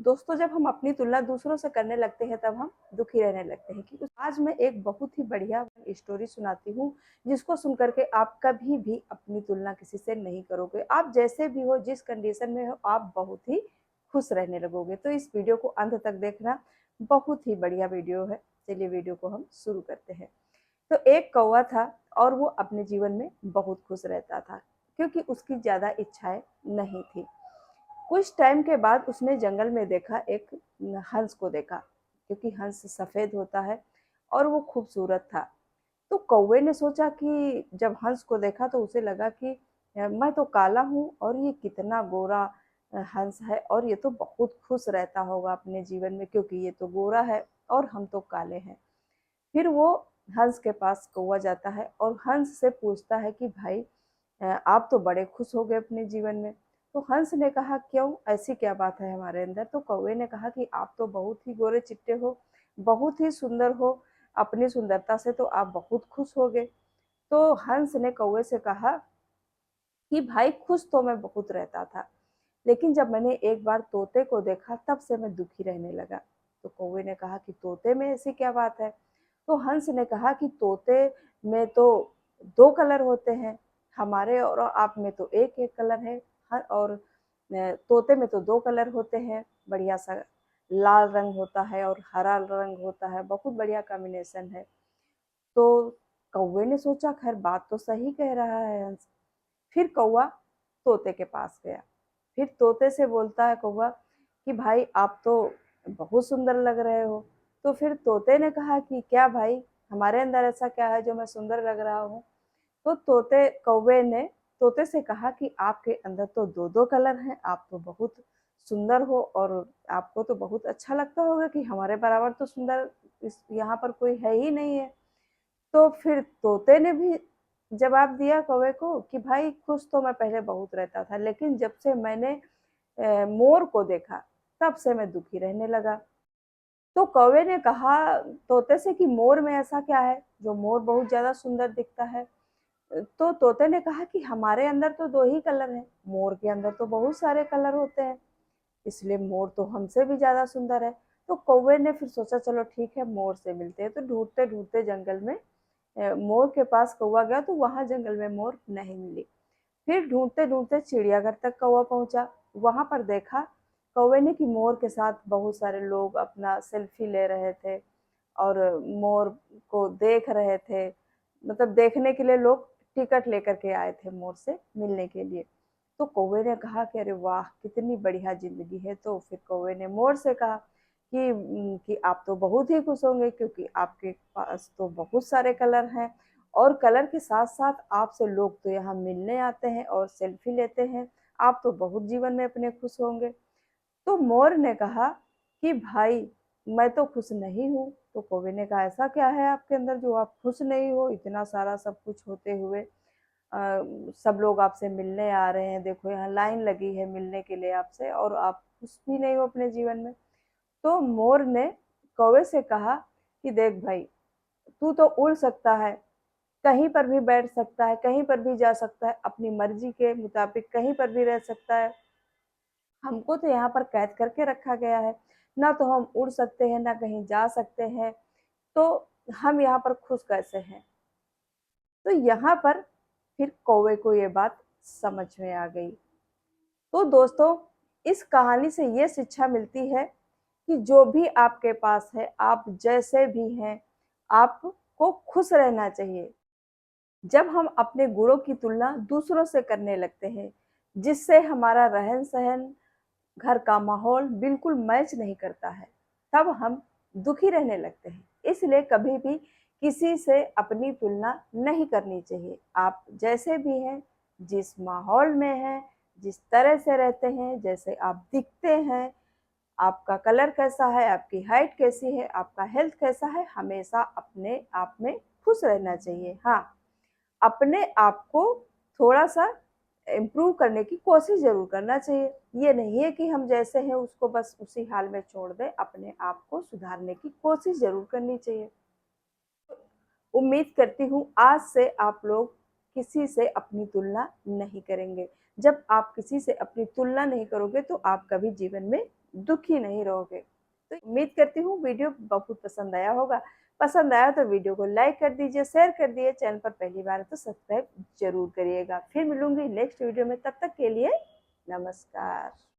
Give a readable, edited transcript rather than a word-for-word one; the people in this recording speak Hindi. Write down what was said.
दोस्तों, जब हम अपनी तुलना दूसरों से करने लगते हैं तब हम दुखी रहने लगते हैं। कि आज मैं एक बहुत ही बढ़िया स्टोरी सुनाती हूँ जिसको सुन करके आप कभी भी अपनी तुलना किसी से नहीं करोगे। आप जैसे भी हो, जिस कंडीशन में हो, आप बहुत ही खुश रहने लगोगे। तो इस वीडियो को अंत तक देखना, बहुत ही बढ़िया वीडियो है। चलिए वीडियो को हम शुरू करते हैं। तो एक कौवा था और वो अपने जीवन में बहुत खुश रहता था क्योंकि उसकी ज़्यादा इच्छाएं नहीं थी। कुछ टाइम के बाद उसने जंगल में देखा, एक हंस को देखा क्योंकि हंस सफ़ेद होता है और वो खूबसूरत था। तो कौवे ने सोचा कि जब हंस को देखा तो उसे लगा कि मैं तो काला हूँ और ये कितना गोरा हंस है और ये तो बहुत खुश रहता होगा अपने जीवन में क्योंकि ये तो गोरा है और हम तो काले हैं। फिर वो हंस के पास कौवा जाता है और हंस से पूछता है कि भाई, आप तो बड़े खुश हो गए अपने जीवन में। तो हंस ने कहा, क्यों, ऐसी क्या बात है हमारे अंदर? तो कौवे ने कहा कि आप तो बहुत ही गोरे चिट्टे हो, बहुत ही सुंदर हो, अपनी सुंदरता से तो आप बहुत खुश हो गए। तो हंस ने कौवे से कहा कि भाई, खुश तो मैं बहुत रहता था, लेकिन जब मैंने एक बार तोते को देखा तब से मैं दुखी रहने लगा। तो कौवे ने कहा कि तोते में ऐसी क्या बात है? तो हंस ने कहा कि तोते में तो दो कलर होते हैं, हमारे और आप में तो एक एक कलर है। और तोते में तो दो कलर होते हैं, बढ़िया सा लाल रंग होता है और हरा रंग होता है, बहुत बढ़िया कॉम्बिनेशन है। तो कौवे ने सोचा, खैर बात तो सही कह रहा है हंस। फिर कौवा तोते के पास गया। फिर तोते से बोलता है कौवा कि भाई, आप तो बहुत सुंदर लग रहे हो। तो फिर तोते ने कहा कि क्या भाई, हमारे अंदर ऐसा क्या है जो मैं सुंदर लग रहा हूँ? तो तोते कौवे ने तोते से कहा कि आपके अंदर तो दो दो कलर हैं, आप तो बहुत सुंदर हो और आपको तो बहुत अच्छा लगता होगा कि हमारे बराबर तो सुंदर इस यहाँ पर कोई है ही नहीं है। तो फिर तोते ने भी जवाब दिया कौवे को कि भाई, खुश तो मैं पहले बहुत रहता था, लेकिन जब से मैंने मोर को देखा तब से मैं दुखी रहने लगा। तो कौवे ने कहा तोते से कि मोर में ऐसा क्या है जो मोर बहुत ज्यादा सुंदर दिखता है? तो तोते ने कहा कि हमारे अंदर तो दो ही कलर हैं, मोर के अंदर तो बहुत सारे कलर होते हैं, इसलिए मोर तो हमसे भी ज्यादा सुंदर है। तो कौवे ने फिर सोचा, चलो ठीक है, मोर से मिलते हैं। तो ढूंढते ढूंढते जंगल में मोर के पास कौवा गया तो वहां जंगल में मोर नहीं मिली। फिर ढूंढते ढूंढते चिड़ियाघर तक कौवा पहुंचा। वहां पर देखा कौवे ने कि मोर के साथ बहुत सारे लोग अपना सेल्फी ले रहे थे और मोर को देख रहे थे। मतलब देखने के लिए लोग टिकट लेकर के आए थे मोर से मिलने के लिए। तो कौवे ने कहा कि अरे वाह, कितनी बढ़िया जिंदगी है। तो फिर कौवे ने मोर से कहा कि आप तो बहुत ही खुश होंगे क्योंकि आपके पास तो बहुत सारे कलर हैं और कलर के साथ साथ आपसे लोग तो यहाँ मिलने आते हैं और सेल्फी लेते हैं, आप तो बहुत जीवन में अपने खुश होंगे। तो मोर ने कहा कि भाई, मैं तो खुश नहीं हूँ। तो कौवे ने कहा, ऐसा क्या है आपके अंदर जो आप खुश नहीं हो? इतना सारा सब कुछ होते हुए सब लोग आपसे मिलने आ रहे हैं, देखो यहाँ लाइन लगी है मिलने के लिए आपसे, और आप खुश भी नहीं हो अपने जीवन में। तो मोर ने कौवे से कहा कि देख भाई, तू तो उड़ सकता है, कहीं पर भी बैठ सकता है, कहीं पर भी जा सकता है, अपनी मर्जी के मुताबिक कहीं पर भी रह सकता है। हमको तो यहाँ पर कैद करके रखा गया है, ना तो हम उड़ सकते हैं ना कहीं जा सकते हैं, तो हम यहाँ पर खुश कैसे हैं? तो यहाँ पर फिर कौवे को ये बात समझ में आ गई। तो दोस्तों, इस कहानी से ये शिक्षा मिलती है कि जो भी आपके पास है, आप जैसे भी हैं, आपको खुश रहना चाहिए। जब हम अपने गुणों की तुलना दूसरों से करने लगते हैं, जिससे हमारा रहन सहन, घर का माहौल बिल्कुल मैच नहीं करता है, तब हम दुखी रहने लगते हैं। इसलिए कभी भी किसी से अपनी तुलना नहीं करनी चाहिए। आप जैसे भी हैं, जिस माहौल में हैं, जिस तरह से रहते हैं, जैसे आप दिखते हैं, आपका कलर कैसा है, आपकी हाइट कैसी है, आपका हेल्थ कैसा है, हमेशा अपने आप में खुश रहना चाहिए। हाँ, अपने आप को थोड़ा-सा इम्प्रूव करने की कोशिश ज़रूर करना चाहिए। ये नहीं है कि हम जैसे हैं उसको बस उसी हाल में छोड़ दें, अपने आप को सुधारने की कोशिश ज़रूर करनी चाहिए। उम्मीद करती हूँ आज से आप लोग किसी से अपनी तुलना नहीं करेंगे। जब आप किसी से अपनी तुलना नहीं करोगे तो आप कभी जीवन में दुखी नहीं रहोगे। तो उम्मीद करती हूँ वीडियो बहुत पसंद आया होगा। पसंद आया तो वीडियो को लाइक कर दीजिए, शेयर कर दिए, चैनल पर पहली बार है तो सब्सक्राइब जरूर करिएगा। फिर मिलूंगी नेक्स्ट वीडियो में, तब तक के लिए नमस्कार।